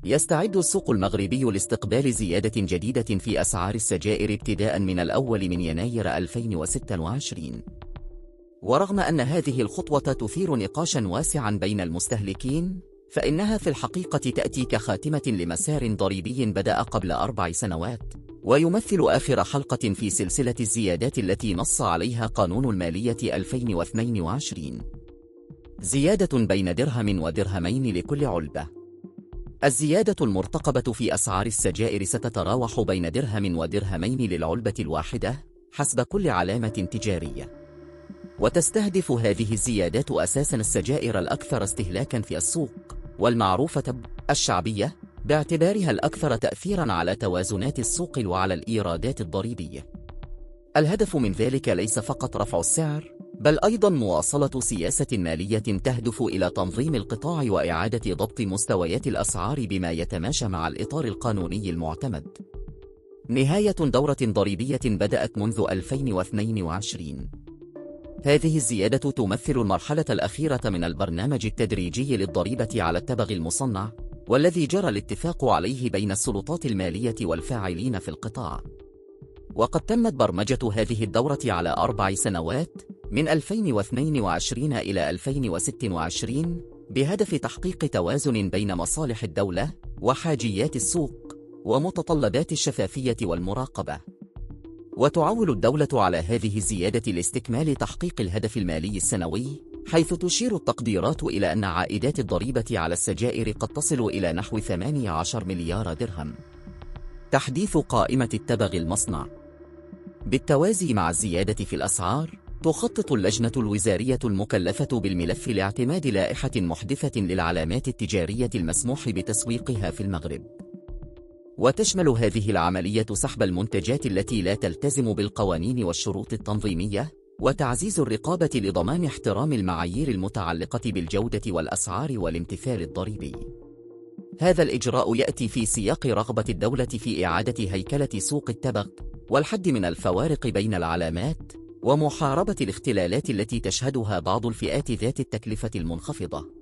يستعد السوق المغربي لاستقبال زيادة جديدة في أسعار السجائر ابتداء من الأول من يناير 2026. ورغم أن هذه الخطوة تثير نقاشا واسعا بين المستهلكين، فإنها في الحقيقة تأتي كخاتمة لمسار ضريبي بدأ قبل 4 سنوات، ويمثل آخر حلقة في سلسلة الزيادات التي نص عليها قانون المالية 2022. زيادة بين درهم ودرهمين لكل علبة. الزيادة المرتقبة في أسعار السجائر ستتراوح بين درهم ودرهمين للعلبة الواحدة حسب كل علامة تجارية. وتستهدف هذه الزيادات أساساً السجائر الأكثر استهلاكاً في السوق، والمعروفة الشعبية، باعتبارها الأكثر تأثيراً على توازنات السوق وعلى الإيرادات الضريبية. الهدف من ذلك ليس فقط رفع السعر، بل أيضاً مواصلة سياسة مالية تهدف إلى تنظيم القطاع وإعادة ضبط مستويات الأسعار بما يتماشى مع الإطار القانوني المعتمد. نهاية دورة ضريبية بدأت منذ 2022. هذه الزيادة تمثل المرحلة الأخيرة من البرنامج التدريجي للضريبة على التبغ المصنع، والذي جرى الاتفاق عليه بين السلطات المالية والفاعلين في القطاع. وقد تمت برمجة هذه الدورة على 4 سنوات من 2022 إلى 2026 بهدف تحقيق توازن بين مصالح الدولة وحاجيات السوق ومتطلبات الشفافية والمراقبة. وتعول الدولة على هذه الزيادة لاستكمال تحقيق الهدف المالي السنوي، حيث تشير التقديرات إلى أن عائدات الضريبة على السجائر قد تصل إلى نحو 18 مليار درهم. تحديث قائمة التبغ المصنع. بالتوازي مع الزيادة في الأسعار، تخطط اللجنة الوزارية المكلفة بالملف لاعتماد لائحة محدثة للعلامات التجارية المسموح بتسويقها في المغرب. وتشمل هذه العملية سحب المنتجات التي لا تلتزم بالقوانين والشروط التنظيمية، وتعزيز الرقابة لضمان احترام المعايير المتعلقة بالجودة والأسعار والامتثال الضريبي. هذا الإجراء يأتي في سياق رغبة الدولة في إعادة هيكلة سوق التبغ، والحد من الفوارق بين العلامات، ومحاربة الاختلالات التي تشهدها بعض الفئات ذات التكلفة المنخفضة.